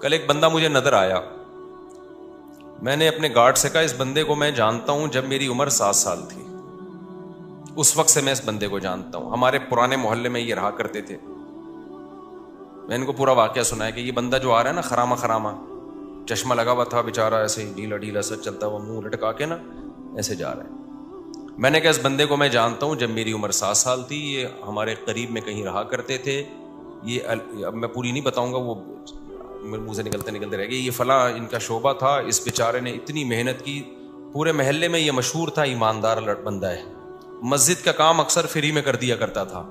کل ایک بندہ مجھے نظر آیا, میں نے اپنے گارڈ سے کہا اس بندے کو میں جانتا ہوں جب میری عمر 7 سال تھی, اس وقت سے میں اس بندے کو جانتا ہوں, ہمارے پرانے محلے میں یہ رہا کرتے تھے. میں ان کو پورا واقعہ سنایا کہ یہ بندہ جو آ رہا ہے نا خراما خراما, چشمہ لگا ہوا تھا بیچارہ, ایسے ہی ڈھیلا ڈھیلا سا چلتا ہوا, منہ لٹکا کے نا ایسے جا رہا ہے. میں نے کہا اس بندے کو میں جانتا ہوں جب میری عمر 7 سال تھی, یہ ہمارے قریب میں کہیں رہا کرتے تھے. یہ اب میں پوری نہیں بتاؤں گا, وہ میرے منہ سے نکلتے رہ گئے. یہ فلاں ان کا شعبہ تھا, اس بیچارے نے اتنی محنت کی, پورے محلے میں یہ مشہور تھا ایماندار بندہ ہے, مسجد کا کام اکثر فری میں کر دیا کرتا تھا.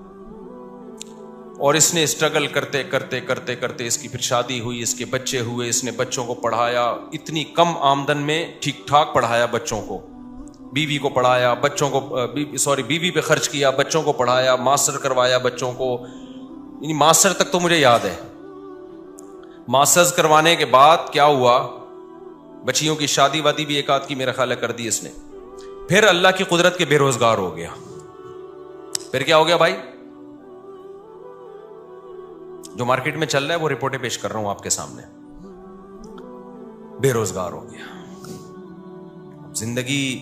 اور اس نے اسٹرگل کرتے کرتے کرتے کرتے اس کی پھر شادی ہوئی, اس کے بچے ہوئے, اس نے بچوں کو پڑھایا, اتنی کم آمدن میں ٹھیک ٹھاک پڑھایا بچوں کو, بیوی کو پڑھایا, بچوں کو بیوی پہ خرچ کیا, بچوں کو پڑھایا, ماسٹر کروایا بچوں کو. یعنی ماسٹر تک تو مجھے یاد ہے. ماسٹرز کروانے کے بعد کیا ہوا, بچیوں کی شادی وادی بھی ایک آدھ کی میرا خیال ہے کر دی اس نے. پھر اللہ کی قدرت کے بے روزگار ہو گیا. پھر کیا ہو گیا بھائی, جو مارکیٹ میں چل رہا ہے وہ رپورٹیں پیش کر رہا ہوں آپ کے سامنے. بے روزگار ہو گیا, زندگی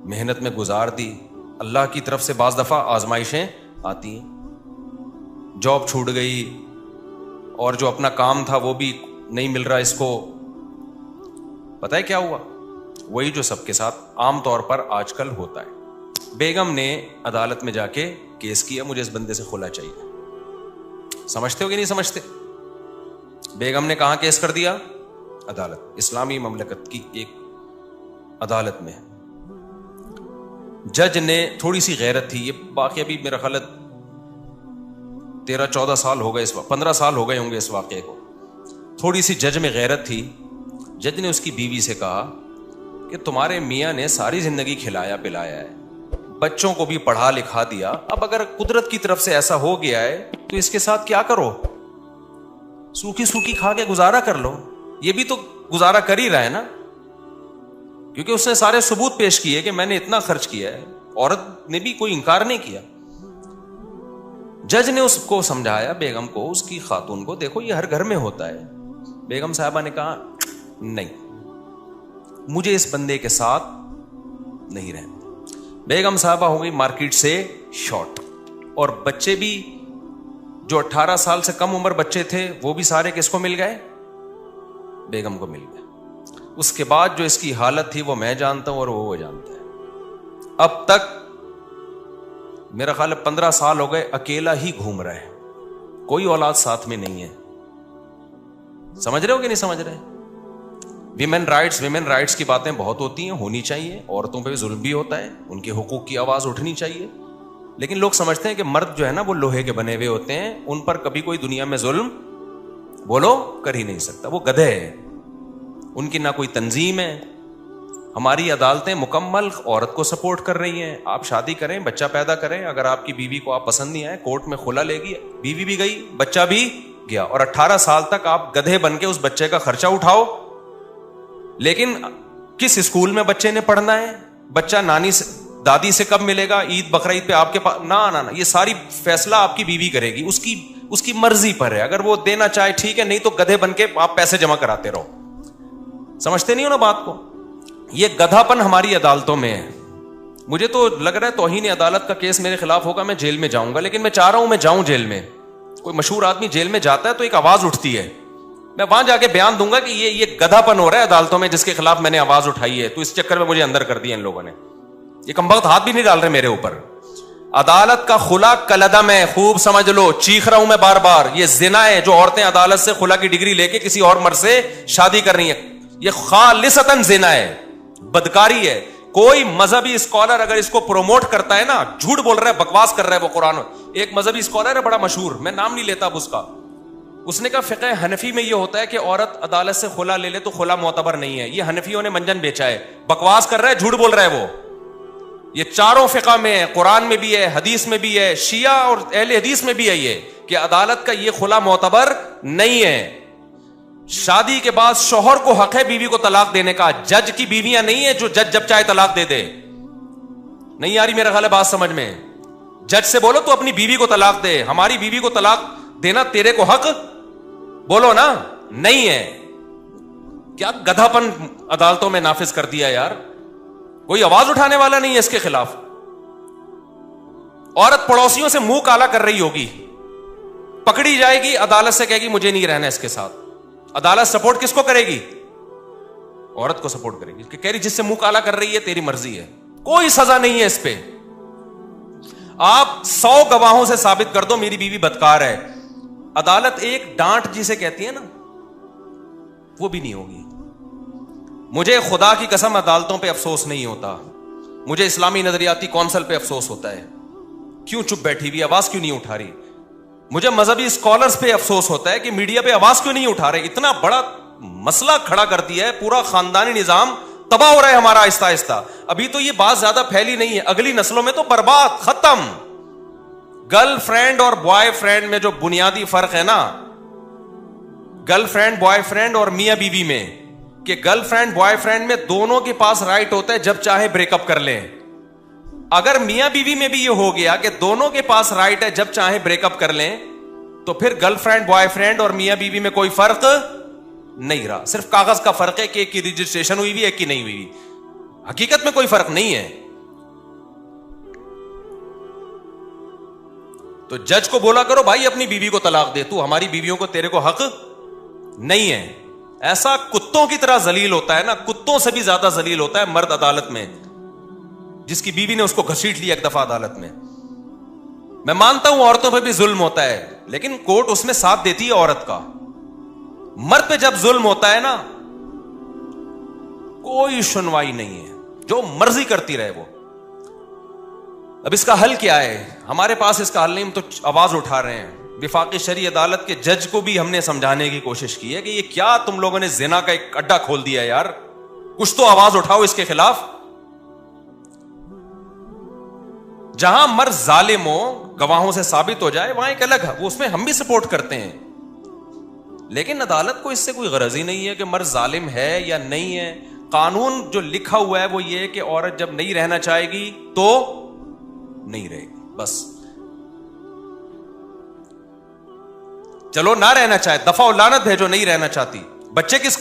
محنت میں گزار دی. اللہ کی طرف سے بعض دفعہ آزمائشیں آتی ہیں, جاب چھوٹ گئی, اور جو اپنا کام تھا وہ بھی نہیں مل رہا اس کو. پتہ ہے کیا ہوا, وہی جو سب کے ساتھ عام طور پر آج کل ہوتا ہے. بیگم نے عدالت میں جا کے کیس کیا, مجھے اس بندے سے خلا چاہیے. سمجھتے ہو کہ نہیں سمجھتے؟ بیگم نے کہاں کیس کر دیا؟ عدالت, اسلامی مملکت کی ایک عدالت میں. جج نے تھوڑی سی غیرت تھی, یہ واقعہ بھی میرا خیال 13-14 سال ہو گئے, اس وقت 15 سال ہو گئے ہوں گے اس واقعے کو. تھوڑی سی جج میں غیرت تھی. جج نے اس کی بیوی سے کہا کہ تمہارے میاں نے ساری زندگی کھلایا پلایا ہے, بچوں کو بھی پڑھا لکھا دیا, اب اگر قدرت کی طرف سے ایسا ہو گیا ہے تو اس کے ساتھ کیا کرو, سوکھی سوکھی کھا کے گزارا کر لو. یہ بھی تو گزارا کر ہی رہا ہے نا, کیونکہ اس نے سارے ثبوت پیش کیے کہ میں نے اتنا خرچ کیا ہے. عورت نے بھی کوئی انکار نہیں کیا. جج نے اس کو سمجھایا, بیگم کو, اس کی خاتون کو, دیکھو یہ ہر گھر میں ہوتا ہے. بیگم صاحبہ نے کہا نہیں, مجھے اس بندے کے ساتھ نہیں رہنا. بیگم صاحبہ ہو گئی مارکیٹ سے شارٹ, اور بچے بھی جو 18 سال سے کم عمر بچے تھے وہ بھی سارے کس کو مل گئے؟ بیگم کو مل گئے. اس کے بعد جو اس کی حالت تھی وہ میں جانتا ہوں اور وہ جانتا ہے. اب تک میرا خیال 15 سال ہو گئے اکیلا ہی گھوم رہا ہے, کوئی اولاد ساتھ میں نہیں ہے. سمجھ رہے ہو کہ نہیں سمجھ رہے؟ ویمن رائٹس کی باتیں بہت ہوتی ہیں, ہونی چاہیے. عورتوں پہ ظلم بھی ہوتا ہے, ان کے حقوق کی آواز اٹھنی چاہیے. لیکن لوگ سمجھتے ہیں کہ مرد جو ہے نا وہ لوہے کے بنے ہوئے ہوتے ہیں, ان پر کبھی کوئی دنیا میں ظلم بولو کر ہی نہیں سکتا. وہ گدھے ہیں, ان کی نہ کوئی تنظیم ہے. ہماری عدالتیں مکمل عورت کو سپورٹ کر رہی ہیں. آپ شادی کریں, بچہ پیدا کریں, اگر آپ کی بیوی کو آپ پسند نہیں آئے, کورٹ میں خلا لے گی, بیوی بھی گئی, بچہ بھی گیا, اور 18 سال تک آپ گدھے بن کے اس بچے کا خرچہ اٹھاؤ. لیکن کس اسکول میں بچے نے پڑھنا ہے, بچہ نانی سے دادی سے کب ملے گا, عید بقرعید پہ آپ کے پاس, نہ, یہ ساری فیصلہ آپ کی بیوی کرے گی. اس کی مرضی پر ہے, اگر وہ دینا چاہے ٹھیک ہے, نہیں تو گدھے بن کے آپ پیسے جمع کراتے رہو. سمجھتے نہیں ہو نا بات کو؟ یہ گدھا پن ہماری عدالتوں میں ہے. مجھے تو لگ رہا ہے توہین عدالت کا کیس میرے خلاف ہوگا, میں جیل میں جاؤں گا, لیکن میں چاہ رہا ہوں میں جاؤں جیل میں. کوئی مشہور آدمی جیل میں جاتا ہے تو ایک آواز اٹھتی ہے, میں وہاں جا کے بیان دوں گا کہ یہ گدھا پن ہو رہا ہے عدالتوں میں جس کے خلاف میں نے آواز اٹھائی ہے, تو اس چکر میں مجھے اندر کر دیا ان لوگوں نے. یہ کمبخت ہاتھ بھی نہیں ڈال رہے میرے اوپر. عدالت کا خلا کلدم ہے, خوب سمجھ لو, چیخ رہا ہوں میں بار بار. یہ زنا ہے جو عورتیں عدالت سے خلا کی ڈگری لے کے کسی اور مرد سے شادی کر رہی ہیں, یہ خالصتاً زنا ہے, بدکاری ہے. کوئی مذہبی اسکالر اگر اس کو پروموٹ کرتا ہے نا, جھوٹ بول رہا ہے, بکواس کر رہا ہے وہ قرآن. ایک مذہبی اسکالر ہے بڑا مشہور, میں نام نہیں لیتا اب اس کا, اس نے کہا فقہ حنفی میں یہ ہوتا ہے کہ عورت عدالت سے خلا لے لے تو خلا معتبر نہیں ہے. یہ حنفیوں نے منجن بیچا ہے, بکواس کر رہا ہے, جھوٹ بول رہا ہے وہ. یہ چاروں فقہ میں ہے, قرآن میں بھی ہے, حدیث میں بھی ہے, شیعہ اور اہل حدیث میں بھی ہے یہ, کہ عدالت کا یہ خلا معتبر نہیں ہے. شادی کے بعد شوہر کو حق ہے بیوی کو طلاق دینے کا, جج کی بیویاں نہیں ہے جو جج جب چاہے طلاق دے دے. نہیں آ رہی میرا خیال ہے بات سمجھ میں؟ جج سے بولو تو اپنی بیوی کو طلاق دے, ہماری بیوی کو طلاق دینا تیرے کو حق, بولو نا, نہیں ہے. کیا گدھاپن عدالتوں میں نافذ کر دیا یار, کوئی آواز اٹھانے والا نہیں ہے اس کے خلاف. عورت پڑوسیوں سے منہ کالا کر رہی ہوگی, پکڑی جائے گی, عدالت سے کہے گی مجھے نہیں رہنا اس کے ساتھ. عدالت سپورٹ کس کو کرے گی؟ عورت کو سپورٹ کرے گی, کہ کہہ رہی جس سے منہ کالا کر رہی ہے تیری مرضی ہے, کوئی سزا نہیں ہے اس پہ. آپ 100 گواہوں سے ثابت کر دو میری بیوی بدکار ہے, عدالت ایک ڈانٹ جسے کہتی ہے نا وہ بھی نہیں ہوگی. مجھے خدا کی قسم عدالتوں پہ افسوس نہیں ہوتا, مجھے اسلامی نظریاتی کونسل پہ افسوس ہوتا ہے, کیوں چپ بیٹھی ہوئی, آواز کیوں نہیں اٹھا رہی. مجھے مذہبی اسکالرز پہ افسوس ہوتا ہے کہ میڈیا پہ آواز کیوں نہیں اٹھا رہے. اتنا بڑا مسئلہ کھڑا کر دیا ہے, پورا خاندانی نظام تباہ ہو رہا ہے ہمارا آہستہ آہستہ. ابھی تو یہ بات زیادہ پھیلی نہیں ہے, اگلی نسلوں میں تو برباد, ختم. گرل فرینڈ اور بوائے فرینڈ میں جو بنیادی فرق ہے نا, گرل فرینڈ بوائے فرینڈ اور میاں بیوی میں, کہ گرل فرینڈ بوائے فرینڈ میں دونوں کے پاس رائٹ ہوتا ہے جب چاہے بریک اپ کر لیں. اگر میاں بیوی میں بھی یہ ہو گیا کہ دونوں کے پاس رائٹ ہے جب چاہے بریک اپ کر لیں, تو پھر گرل فرینڈ بوائے فرینڈ اور میاں بیوی میں کوئی فرق نہیں رہا. صرف کاغذ کا فرق ہے کہ ایک کی رجسٹریشن ہوئی ہوئی, ایک کی نہیں ہوئی. حقیقت میں کوئی فرق نہیں ہے. تو جج کو بولا کرو بھائی اپنی بیوی کو طلاق دے, تو ہماری بیویوں کو تیرے کو حق نہیں ہے. ایسا کتوں کی طرح ذلیل ہوتا ہے نا, کتوں سے بھی زیادہ ذلیل ہوتا ہے مرد عدالت میں, جس کی بیوی نے اس کو گھسیٹ لیا ایک دفعہ عدالت میں. میں مانتا ہوں عورتوں پہ بھی ظلم ہوتا ہے, لیکن کورٹ اس میں ساتھ دیتی ہے عورت کا. مرد پہ جب ظلم ہوتا ہے نا کوئی سنوائی نہیں ہے, جو مرضی کرتی رہے وہ. اب اس کا حل کیا ہے؟ ہمارے پاس اس کا حل نہیں, ہم تو آواز اٹھا رہے ہیں. وفاقی شرعی عدالت کے جج کو بھی ہم نے سمجھانے کی کوشش کی ہے کہ یہ کیا تم لوگوں نے زنا کا ایک اڈا کھول دیا ہے یار, کچھ تو آواز اٹھاؤ اس کے خلاف. جہاں مرد ظالم ہو, گواہوں سے ثابت ہو جائے, وہاں ایک الگ ہے, وہ اس میں ہم بھی سپورٹ کرتے ہیں. لیکن عدالت کو اس سے کوئی غرض ہی نہیں ہے کہ مرد ظالم ہے یا نہیں ہے. قانون جو لکھا ہوا ہے وہ یہ کہ عورت جب نہیں رہنا چاہے گی تو نہیں رہے گی, بس. چلو نہ رہنا چاہے, دفعہ و لعنت بھیجو, نہیں رہنا چاہتی. بچے کس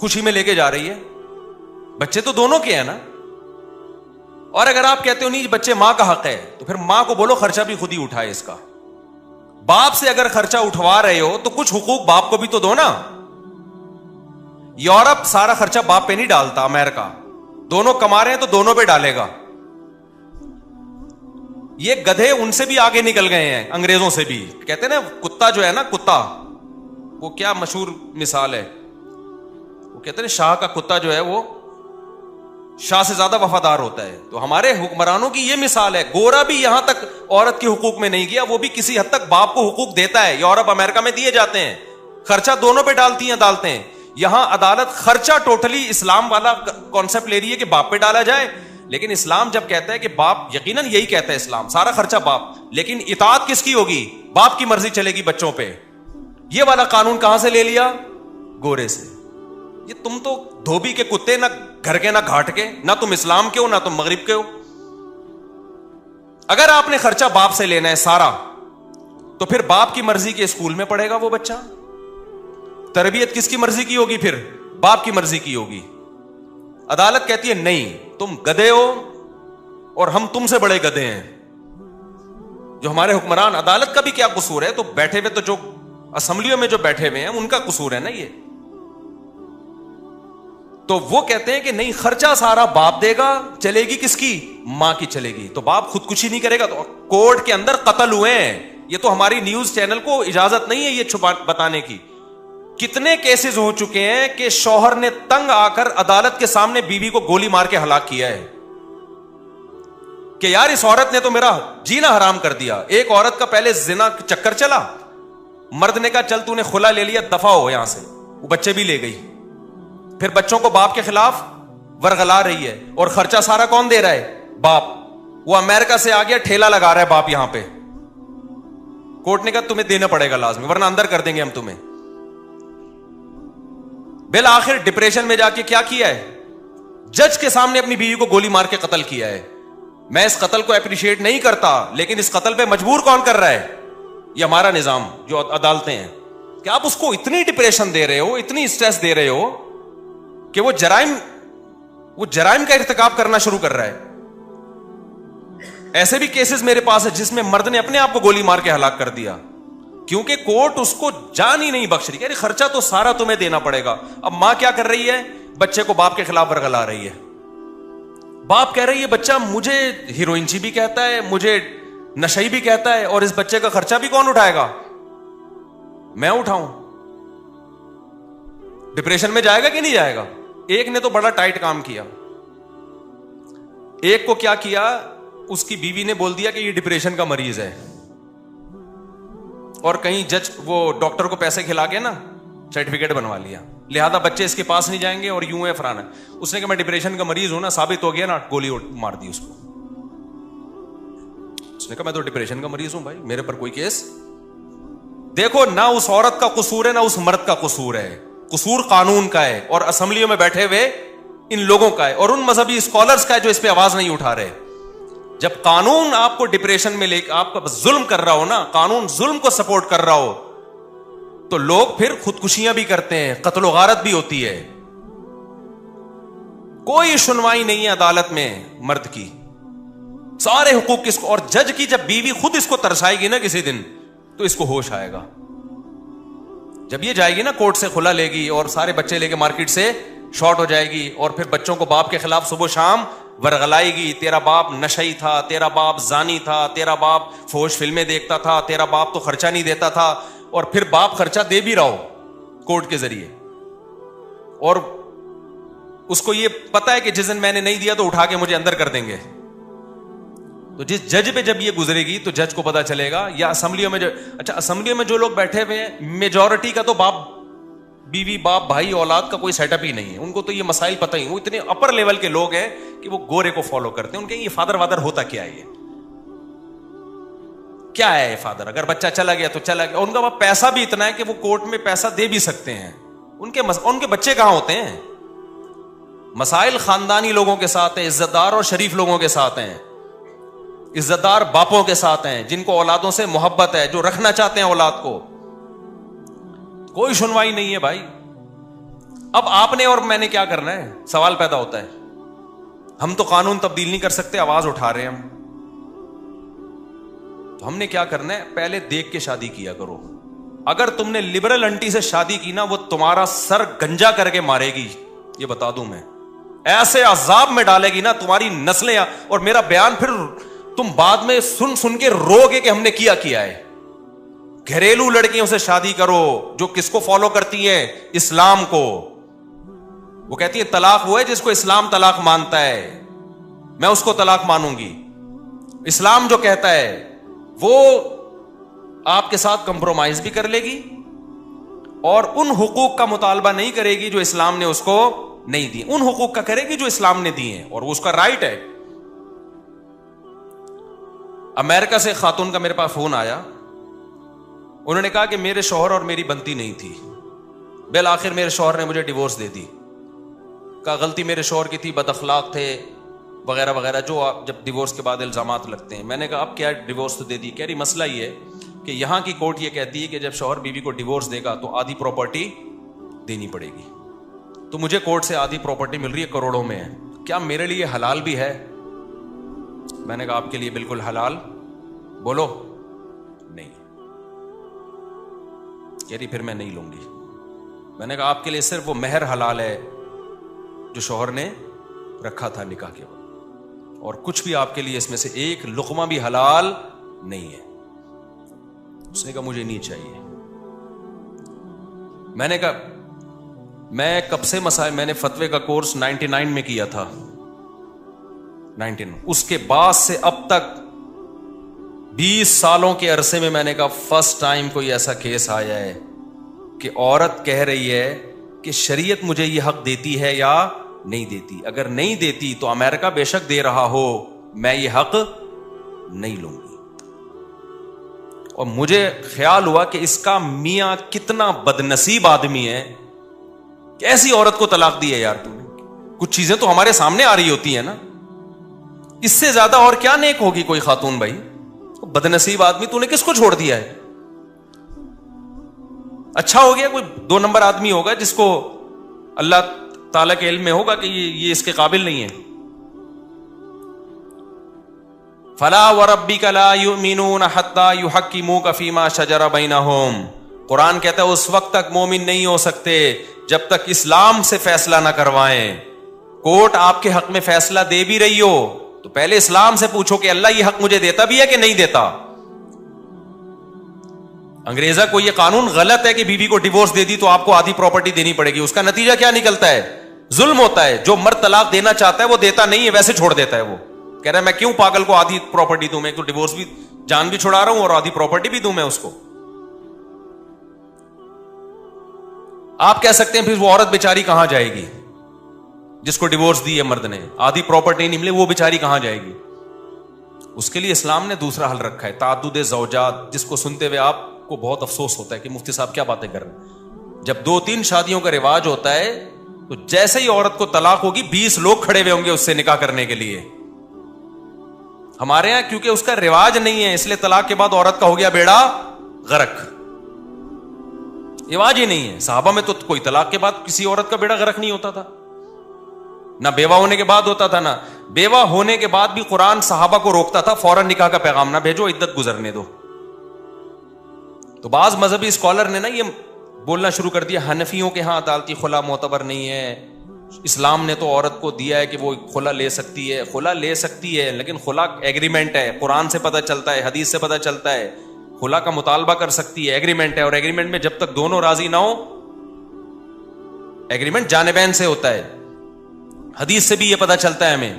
خوشی میں لے کے جا رہی ہے؟ بچے تو دونوں کے ہیں نا. اور اگر آپ کہتے ہو نہیں بچے ماں کا حق ہے, تو پھر ماں کو بولو خرچہ بھی خود ہی اٹھائے اس کا. باپ سے اگر خرچہ اٹھوا رہے ہو تو کچھ حقوق باپ کو بھی تو دو نا. یورپ سارا خرچہ باپ پہ نہیں ڈالتا, امریکہ دونوں کما رہے ہیں تو دونوں پہ ڈالے گا. یہ گدھے ان سے بھی آگے نکل گئے ہیں, انگریزوں سے بھی. کہتے ہیں نا کتا جو ہے نا, کتا, وہ کیا مشہور مثال ہے, وہ کہتے ہیں شاہ کا کتا جو ہے وہ شاہ سے زیادہ وفادار ہوتا ہے. تو ہمارے حکمرانوں کی یہ مثال ہے. گورا بھی یہاں تک عورت کے حقوق میں نہیں گیا, وہ بھی کسی حد تک باپ کو حقوق دیتا ہے. یورپ امریکہ میں دیے جاتے ہیں, خرچہ دونوں پہ ڈالتی ہیں عدالتیں. یہاں عدالت خرچہ ٹوٹلی اسلام والا کانسیپٹ لے رہی ہے کہ باپ پہ ڈالا جائے. لیکن اسلام جب کہتا ہے کہ باپ, یقیناً یہی کہتا ہے اسلام, سارا خرچہ باپ, لیکن اطاعت کس کی ہوگی؟ باپ کی مرضی چلے گی بچوں پہ. یہ والا قانون کہاں سے لے لیا؟ گورے سے. یہ تم تو دھوبی کے کتے, نہ گھر کے نہ گھاٹ کے, نہ تم اسلام کے ہو نہ تم مغرب کے ہو. اگر آپ نے خرچہ باپ سے لینا ہے سارا, تو پھر باپ کی مرضی کے اسکول میں پڑھے گا وہ بچہ. تربیت کس کی مرضی کی ہوگی؟ پھر باپ کی مرضی کی ہوگی. عدالت کہتی ہے نہیں, تم گدھے ہو اور ہم تم سے بڑے گدھے ہیں. جو ہمارے حکمران, عدالت کا بھی کیا قصور ہے؟ تو بیٹھے ہوئے, تو جو اسمبلیوں میں جو بیٹھے ہوئے ہیں ان کا قصور ہے نا یہ. تو وہ کہتے ہیں کہ نہیں, خرچہ سارا باپ دے گا, چلے گی کس کی؟ ماں کی چلے گی. تو باپ خودکشی نہیں کرے گا. تو کورٹ کے اندر قتل ہوئے ہیں. یہ تو ہماری نیوز چینل کو اجازت نہیں ہے یہ چھپا بتانے کی. کتنے کیسز ہو چکے ہیں کہ شوہر نے تنگ آ کر عدالت کے سامنے بیوی کو گولی مار کے ہلاک کیا ہے کہ یار اس عورت نے تو میرا جینا حرام کر دیا. ایک عورت کا پہلے زنا چکر چلا, مرد نے کہا چل تو نے خلا لے لیا, دفع ہو یہاں سے, وہ بچے بھی لے گئی. پھر بچوں کو باپ کے خلاف ورغلا رہی ہے, اور خرچہ سارا کون دے رہا ہے؟ باپ. وہ امریکہ سے آ گیا, ٹھیلا لگا رہا ہے باپ یہاں پہ. کورٹ نے کہا تمہیں دینا پڑے گا لازمی, ورنہ اندر کر دیں گے ہم تمہیں. بالآخر ڈپریشن میں جا کے کیا کیا ہے؟ جج کے سامنے اپنی بیوی کو گولی مار کے قتل کیا ہے. میں اس قتل کو اپریشیٹ نہیں کرتا, لیکن اس قتل پہ مجبور کون کر رہا ہے؟ یہ ہمارا نظام جو عدالتیں ہیں, کہ آپ اس کو اتنی ڈپریشن دے رہے ہو, اتنی اسٹریس دے رہے ہو کہ وہ جرائم کا ارتکاب کرنا شروع کر رہا ہے. ایسے بھی کیسز میرے پاس ہے جس میں مرد نے اپنے آپ کو گولی مار کے ہلاک کر دیا کیونکہ کورٹ اس کو جان ہی نہیں بخش رہی. خرچہ تو سارا تمہیں دینا پڑے گا. اب ماں کیا کر رہی ہے؟ بچے کو باپ کے خلاف ورگلا رہی ہے. باپ کہہ رہی ہے بچہ مجھے ہیروئنچی بھی کہتا ہے, مجھے نشئی بھی کہتا ہے, اور اس بچے کا خرچہ بھی کون اٹھائے گا؟ میں اٹھاؤں. ڈپریشن میں جائے گا کہ نہیں جائے گا؟ ایک نے تو بڑا ٹائٹ کام کیا. ایک کو کیا کیا, اس کی بیوی نے بول دیا کہ یہ ڈپریشن کا مریض ہے, اور کہیں جج وہ ڈاکٹر کو پیسے کھلا کے نا سرٹیفکیٹ بنوا لیا, لہذا بچے اس کے پاس نہیں جائیں گے اور یوں ہے فرانا. اس نے کہا میں ڈپریشن کا مریض ہوں نا, ثابت ہو گیا نا, گولی مار دی اس کو. اس نے کہا میں تو ڈپریشن کا مریض ہوں بھائی, میرے پر کوئی کیس. دیکھو نہ اس عورت کا قصور ہے نہ اس مرد کا قصور ہے, قصور قانون کا ہے اور اسمبلیوں میں بیٹھے ہوئے ان لوگوں کا ہے اور ان مذہبی اسکالرز کا ہے جو اس پہ آواز نہیں اٹھا رہے. جب قانون آپ کو ڈپریشن میں لے کے آپ کا ظلم کر رہا ہو نا, قانون ظلم کو سپورٹ کر رہا ہو, تو لوگ پھر خودکشیاں بھی کرتے ہیں, قتل و غارت بھی ہوتی ہے. کوئی سنوائی نہیں ہے عدالت میں مرد کی, سارے حقوق کس کو. اور جج کی جب بیوی خود اس کو ترسائے گی نا کسی دن, تو اس کو ہوش آئے گا. جب یہ جائے گی نا کورٹ سے کھلا لے گی اور سارے بچے لے کے مارکیٹ سے شارٹ ہو جائے گی, اور پھر بچوں کو باپ کے خلاف صبح شام ورغلائے گی, تیرا باپ نشئی تھا, تیرا باپ زانی تھا, تیرا باپ فحش فلمیں دیکھتا تھا, تیرا باپ تو خرچہ نہیں دیتا تھا, اور پھر باپ خرچہ دے بھی رہا ہو کورٹ کے ذریعے, اور اس کو یہ پتا ہے کہ جس دن میں نے نہیں دیا تو اٹھا کے مجھے اندر کر دیں گے. تو جس جج پہ جب یہ گزرے گی تو جج کو پتا چلے گا. یا اسمبلیوں میں اچھا اسمبلیوں میں جو لوگ بیٹھے ہوئے ہیں, میجورٹی کا تو باپ بیوی باپ بھائی اولاد کا کوئی سیٹ اپ ہی نہیں ہے. ان کو تو یہ مسائل پتہ ہی, وہ اتنے اپر لیول کے لوگ ہیں کہ وہ گورے کو فالو کرتے ہیں. ان کے یہ فادر وادر ہوتا کیا ہے, یہ کیا ہے فادر؟ اگر بچہ چلا گیا تو چلا گیا. ان کا پیسہ بھی اتنا ہے کہ وہ کورٹ میں پیسہ دے بھی سکتے ہیں. ان کے بچے کہاں ہوتے ہیں؟ مسائل خاندانی لوگوں کے ساتھ ہیں, عزت دار اور شریف لوگوں کے ساتھ ہیں, عزت دار باپوں کے ساتھ ہیں جن کو اولادوں سے محبت ہے, جو رکھنا چاہتے ہیں اولاد کو. کوئی سنوائی نہیں ہے بھائی. اب آپ نے اور میں نے کیا کرنا ہے؟ سوال پیدا ہوتا ہے. ہم تو قانون تبدیل نہیں کر سکتے, آواز اٹھا رہے ہیں ہم, تو ہم نے کیا کرنا ہے؟ پہلے دیکھ کے شادی کیا کرو. اگر تم نے لبرل انٹی سے شادی کی نا, وہ تمہارا سر گنجا کر کے مارے گی, یہ بتا دوں میں. ایسے عذاب میں ڈالے گی نا تمہاری نسلیں, اور میرا بیان پھر تم بعد میں سن سن کے رو گے کہ ہم نے کیا ہے. گھریلو لڑکیوں سے شادی کرو جو کس کو فالو کرتی ہیں؟ اسلام کو. وہ کہتی ہے طلاق وہ ہے جس کو اسلام طلاق مانتا ہے, میں اس کو طلاق مانوں گی. اسلام جو کہتا ہے وہ آپ کے ساتھ کمپرومائز بھی کر لے گی اور ان حقوق کا مطالبہ نہیں کرے گی جو اسلام نے اس کو نہیں دی, ان حقوق کا کرے گی جو اسلام نے دی ہیں, اور وہ اس کا رائٹ ہے. امریکہ سے خاتون کا میرے پاس فون آیا, انہوں نے کہا کہ میرے شوہر اور میری بنتی نہیں تھی, بالآخر میرے شوہر نے مجھے ڈیورس دے دی. کہا غلطی میرے شوہر کی تھی, بد اخلاق تھے وغیرہ وغیرہ, جو جب ڈیورس کے بعد الزامات لگتے ہیں. میں نے کہا اب کیا ڈیورس تو دے دی. کہہ رہی مسئلہ یہ ہے کہ یہاں کی کورٹ یہ کہتی ہے کہ جب شوہر بیوی کو ڈیورس دے گا تو آدھی پراپرٹی دینی پڑے گی. تو مجھے کورٹ سے آدھی پراپرٹی مل رہی ہے, کروڑوں میں ہے. کیا میرے لیے حلال بھی ہے؟ میں نے کہا آپ کے لیے بالکل حلال. بولو نہیں. کہہ رہی پھر میں نہیں لوں گی. میں نے کہا آپ کے لیے صرف وہ مہر حلال ہے جو شوہر نے رکھا تھا نکاح کے وقت, اور کچھ بھی آپ کے لیے اس میں سے ایک لقمہ بھی حلال نہیں ہے. اس نے کہا مجھے نہیں چاہیے. میں نے کہا میں کب سے مسائل, میں نے فتوے کا کورس 99 میں کیا تھا, 19. اس کے بعد سے اب تک 20 سالوں کے عرصے میں نے کہا فرسٹ ٹائم کوئی ایسا کیس آیا ہے کہ عورت کہہ رہی ہے کہ شریعت مجھے یہ حق دیتی ہے یا نہیں دیتی. اگر نہیں دیتی تو امریکہ بے شک دے رہا ہو, میں یہ حق نہیں لوں گی. اور مجھے خیال ہوا کہ اس کا میاں کتنا بدنصیب آدمی ہے کہ ایسی عورت کو طلاق دی ہے. یار تم نے, کچھ چیزیں تو ہمارے سامنے آ رہی ہوتی ہیں نا, اس سے زیادہ اور کیا نیک ہوگی کوئی خاتون بھائی؟ بدنصیب آدمی, تو نے کس کو چھوڑ دیا ہے؟ اچھا ہو گیا کوئی 2 نمبر آدمی ہوگا جس کو اللہ تعالیٰ کے علم میں ہوگا کہ یہ اس کے قابل نہیں ہے. فلا وربک لا یؤمنون حتی یحکموک فیما شجر بینہم. قرآن کہتا ہے اس وقت تک مومن نہیں ہو سکتے جب تک اسلام سے فیصلہ نہ کروائیں. کورٹ آپ کے حق میں فیصلہ دے بھی رہی ہو تو پہلے اسلام سے پوچھو کہ اللہ یہ حق مجھے دیتا بھی ہے کہ نہیں دیتا. انگریزا کو یہ قانون غلط ہے کہ بیوی کو ڈیورس دے دی تو آپ کو آدھی پراپرٹی دینی پڑے گی. اس کا نتیجہ کیا نکلتا ہے؟ ظلم ہوتا ہے. جو مرد طلاق دینا چاہتا ہے وہ دیتا نہیں ہے, ویسے چھوڑ دیتا ہے. وہ کہہ رہا ہے میں کیوں پاگل کو آدھی پراپرٹی دوں, میں تو ڈیورس بھی جان بھی چھڑا رہا ہوں اور آدھی پراپرٹی بھی دوں میں اس کو. آپ کہہ سکتے ہیں پھر وہ عورت بیچاری کہاں جائے گی جس کو ڈیورس دی ہے مرد نے, آدھی پراپرٹی نہیں ملے, وہ بیچاری کہاں جائے گی؟ اس کے لیے اسلام نے دوسرا حل رکھا ہے, تعدد زوجات, جس کو سنتے ہوئے آپ کو بہت افسوس ہوتا ہے کہ مفتی صاحب کیا باتیں کر رہے ہیں. جب 2-3 شادیوں کا رواج ہوتا ہے تو جیسے ہی عورت کو طلاق ہوگی 20 لوگ کھڑے ہوئے ہوں گے اس سے نکاح کرنے کے لیے. ہمارے یہاں کیونکہ اس کا رواج نہیں ہے اس لیے طلاق کے بعد عورت کا ہو گیا بیڑا غرق. رواج ہی نہیں ہے. صحابہ میں تو کوئی طلاق کے بعد کسی عورت کا بیڑا غرق نہیں ہوتا تھا, نہ بیوہ ہونے کے بعد ہوتا تھا, نہ بیوہ ہونے کے بعد بھی قرآن صحابہ کو روکتا تھا فوراً نکاح کا پیغام نہ بھیجو, عدت گزرنے دو. تو بعض مذہبی اسکالر نے نا یہ بولنا شروع کر دیا حنفیوں کے ہاں عدالتی خلا معتبر نہیں ہے, اسلام نے تو عورت کو دیا ہے کہ وہ خلا لے سکتی ہے. خلا لے سکتی ہے لیکن خلا ایگریمنٹ ہے, قرآن سے پتہ چلتا ہے, حدیث سے پتہ چلتا ہے. خلا کا مطالبہ کر سکتی ہے, ایگریمنٹ ہے, اور ایگریمنٹ میں جب تک دونوں راضی نہ ہو, ایگریمنٹ جانبین سے ہوتا ہے. حدیث سے بھی یہ پتہ چلتا ہے ہمیں.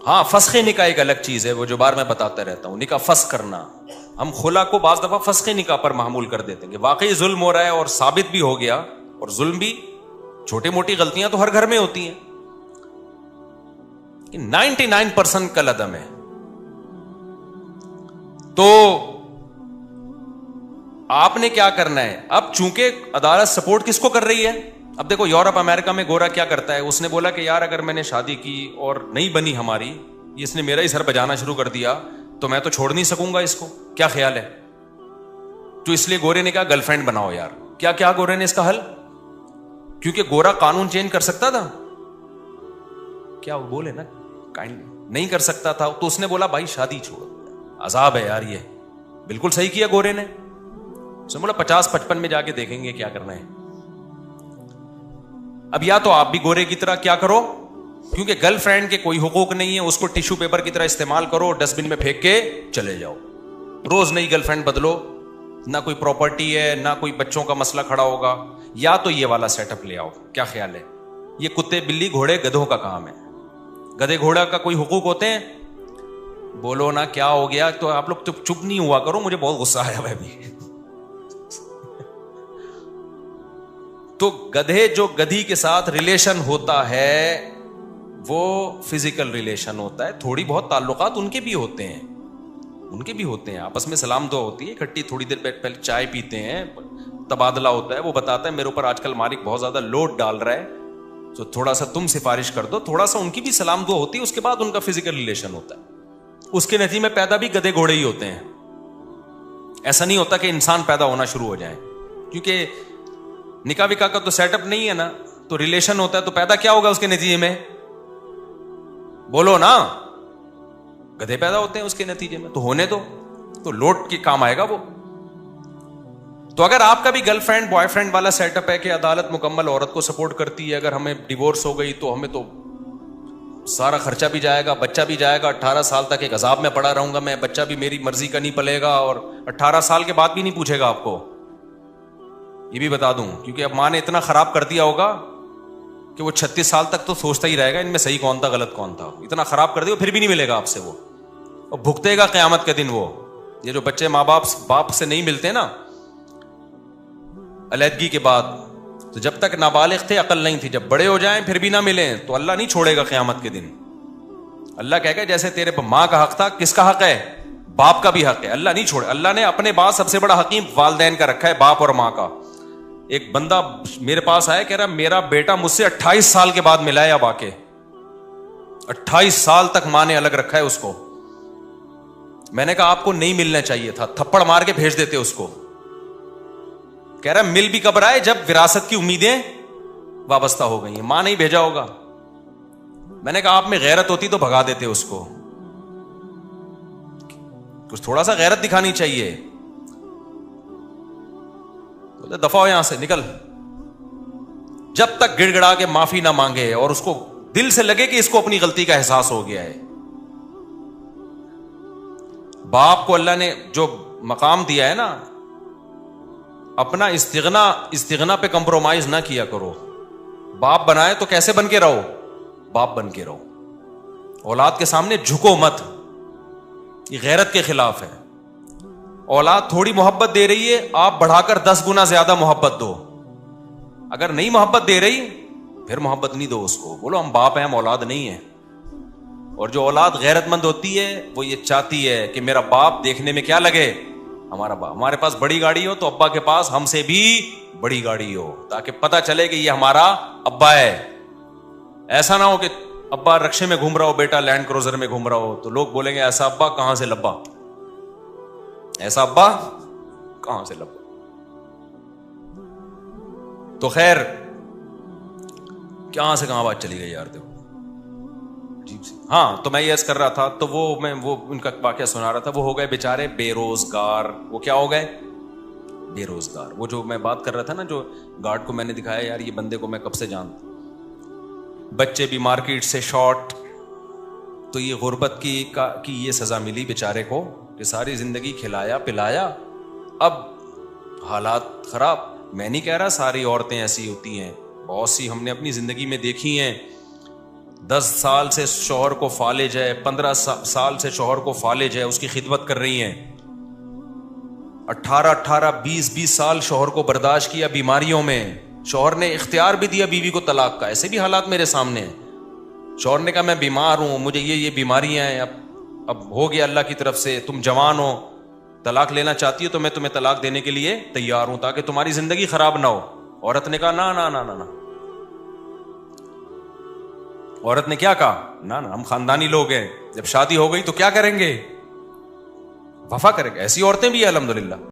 ہاں فسخ نکاح ایک الگ چیز ہے, وہ جو بار میں بتاتا رہتا ہوں, نکاح فسخ کرنا. ہم خلا کو بعض دفعہ فسخ نکاح پر محمول کر دیتے ہیں کہ واقعی ظلم ہو رہا ہے اور ثابت بھی ہو گیا, اور ظلم بھی, چھوٹی موٹی غلطیاں تو ہر گھر میں ہوتی ہیں, 99% کل عدم ہے. تو آپ نے کیا کرنا ہے اب, چونکہ عدالت سپورٹ کس کو کر رہی ہے. اب دیکھو یورپ امریکہ میں گورا کیا کرتا ہے, اس نے بولا کہ یار اگر میں نے شادی کی اور نہیں بنی ہماری, اس نے میرا ہی سر بجانا شروع کر دیا تو میں تو چھوڑ نہیں سکوں گا اس کو, کیا خیال ہے؟ تو اس لیے گورے نے کہا گرل فرینڈ بناؤ یار. کیا کیا گورے نے اس کا حل, کیونکہ گورا قانون چینج کر سکتا تھا, کیا وہ بولے نا کائنڈ نہیں کر سکتا تھا, تو اس نے بولا بھائی شادی چھوڑ, عذاب ہے یار. یہ بالکل صحیح کیا گورے نے. اس نے بولا 50-55 میں جا کے دیکھیں گے کیا کرنا ہے. اب یا تو آپ بھی گورے کی طرح کیا کرو, کیونکہ گرل فرینڈ کے کوئی حقوق نہیں ہے, اس کو ٹیشو پیپر کی طرح استعمال کرو, ڈسٹ بن میں پھینک کے چلے جاؤ. روز نئی گرل فرینڈ بدلو, نہ کوئی پراپرٹی ہے نہ کوئی بچوں کا مسئلہ کھڑا ہوگا. یا تو یہ والا سیٹ اپ لے آؤ. کیا خیال ہے؟ یہ کتے بلی گھوڑے گدھوں کا کام ہے. گدھے گھوڑا کا کوئی حقوق ہوتے ہیں؟ بولو نا کیا ہو گیا. تو آپ لوگ چپ نہیں ہوا کرو, مجھے بہت غصہ آیا ہوا ابھی. تو گدھے جو گدھی کے ساتھ ریلیشن ہوتا ہے وہ فزیکل ریلیشن ہوتا ہے, تھوڑی بہت تعلقات ان کے بھی ہوتے ہیں, ان کے بھی ہوتے ہیں, آپس میں سلام دعا ہوتی ہے, اکٹھی تھوڑی دیر پہلے چائے پیتے ہیں, تبادلہ ہوتا ہے. وہ بتاتا ہے میرے اوپر آج کل مالک بہت زیادہ لوڈ ڈال رہا ہے تو تھوڑا سا تم سفارش کر دو, تھوڑا سا ان کی بھی سلام دعا ہوتی ہے, اس کے بعد ان کا فزیکل ریلیشن ہوتا ہے. اس کے نتیجے میں پیدا بھی گدھے گھوڑے ہی ہوتے ہیں. ایسا نہیں ہوتا کہ انسان پیدا ہونا شروع ہو جائے, کیونکہ نکاح وکاح کا تو سیٹ اپ نہیں ہے نا, تو ریلیشن ہوتا ہے, تو پیدا کیا ہوگا اس کے نتیجے میں؟ بولو نا, گدھے پیدا ہوتے ہیں اس کے نتیجے میں. تو ہونے دو, تو لوٹ کے کام آئے گا وہ. تو اگر آپ کا بھی گرل فرینڈ بوائے فرینڈ والا سیٹ اپ ہے کہ عدالت مکمل عورت کو سپورٹ کرتی ہے, اگر ہمیں ڈیورس ہو گئی تو ہمیں تو سارا خرچہ بھی جائے گا, بچہ بھی جائے گا, 18 سال تک ایک عذاب میں پڑا رہوں گا میں, بچہ بھی میری مرضی کا نہیں پلے گا, اور 18 سال کے بعد بھی نہیں پوچھے گا آپ کو. یہ بھی بتا دوں, کیونکہ اب ماں نے اتنا خراب کر دیا ہوگا کہ وہ 36 سال تک تو سوچتا ہی رہے گا ان میں صحیح کون تھا غلط کون تھا. اتنا خراب کر دیا پھر بھی نہیں ملے گا آپ سے وہ, اور بھگتے گا قیامت کے دن وہ. یہ جو بچے ماں باپ سے نہیں ملتے نا علیحدگی کے بعد, تو جب تک نابالغ تھے عقل نہیں تھی, جب بڑے ہو جائیں پھر بھی نہ ملیں تو اللہ نہیں چھوڑے گا قیامت کے دن. اللہ کہے گا جیسے تیرے ماں کا حق تھا, کس کا حق ہے؟ باپ کا بھی حق ہے. اللہ نہیں چھوڑے. اللہ نے اپنے بعد سب سے بڑا حکیم والدین کا رکھا ہے, باپ اور ماں کا. ایک بندہ میرے پاس آیا, کہہ رہا میرا بیٹا مجھ سے 28 سال کے بعد ملا ہے, اب آ کے 28 سال تک ماں نے الگ رکھا ہے اس کو. میں نے کہا آپ کو نہیں ملنا چاہیے تھا, تھپڑ مار کے بھیج دیتے اس کو. کہہ رہا مل بھی کب رہا ہے جب وراثت کی امیدیں وابستہ ہو گئی ہیں, ماں نہیں بھیجا ہوگا. میں نے کہا آپ میں غیرت ہوتی تو بھگا دیتے اس کو, کچھ تھوڑا سا غیرت دکھانی چاہیے. دفع ہو یہاں سے, نکل. جب تک گڑ گڑا کے معافی نہ مانگے اور اس کو دل سے لگے کہ اس کو اپنی غلطی کا احساس ہو گیا ہے. باپ کو اللہ نے جو مقام دیا ہے نا, اپنا استغنا پہ کمپرومائز نہ کیا کرو. باپ بنائے تو کیسے بن کے رہو, باپ بن کے رہو. اولاد کے سامنے جھکو مت, یہ غیرت کے خلاف ہے. اولاد تھوڑی محبت دے رہی ہے, آپ بڑھا کر 10 گنا زیادہ محبت دو. اگر نہیں محبت دے رہی پھر محبت نہیں دو اس کو, بولو ہم باپ ہیں, ہم اولاد نہیں ہیں. اور جو اولاد غیرت مند ہوتی ہے وہ یہ چاہتی ہے کہ میرا باپ دیکھنے میں کیا لگے, ہمارا باپ. ہمارے پاس بڑی گاڑی ہو تو ابا کے پاس ہم سے بھی بڑی گاڑی ہو, تاکہ پتا چلے کہ یہ ہمارا ابا ہے. ایسا نہ ہو کہ ابا رکشے میں گھوم رہا ہو, بیٹا لینڈ کروزر میں گھوم رہا ہو, تو لوگ بولیں گے ایسا ابا کہاں سے لبا, ایسا ابا کہاں سے لبا. تو خیر کہاں سے کہاں بات چلی گئی یار, دیکھو. ہاں تو میں یہ عرض کر رہا تھا, تو وہ ان کا واقعہ سنا رہا تھا. وہ ہو گئے بیچارے بے روزگار. وہ کیا ہو گئے, بے روزگار. وہ جو میں بات کر رہا تھا نا, جو گارڈ کو میں نے دکھایا, یار یہ بندے کو میں کب سے جانتا. بچے بھی مارکیٹ سے شارٹ. تو یہ غربت کی یہ سزا ملی بیچارے کو کہ ساری زندگی کھلایا پلایا, اب حالات خراب. میں نہیں کہہ رہا ساری عورتیں ایسی ہوتی ہیں, بہت سی ہم نے اپنی زندگی میں دیکھی ہیں. 10 سال سے شوہر کو فالج ہے, 15 سال سے شوہر کو فالج ہے, اس کی خدمت کر رہی ہیں. 18 20 سال شوہر کو برداشت کیا بیماریوں میں. شوہر نے اختیار بھی دیا بیوی کو طلاق کا. ایسے بھی حالات میرے سامنے ہیں. شوہر نے کہا میں بیمار ہوں, مجھے یہ بیماریاں ہیں, اب ہو گیا اللہ کی طرف سے, تم جوان ہو, طلاق لینا چاہتی ہو تو میں تمہیں طلاق دینے کے لیے تیار ہوں تاکہ تمہاری زندگی خراب نہ ہو. عورت نے کہا نا نا نا نا نا. عورت نے کیا کہا, نا نا, ہم خاندانی لوگ ہیں, جب شادی ہو گئی تو کیا کریں گے, وفا کریں گے. ایسی عورتیں بھی ہیں الحمدللہ.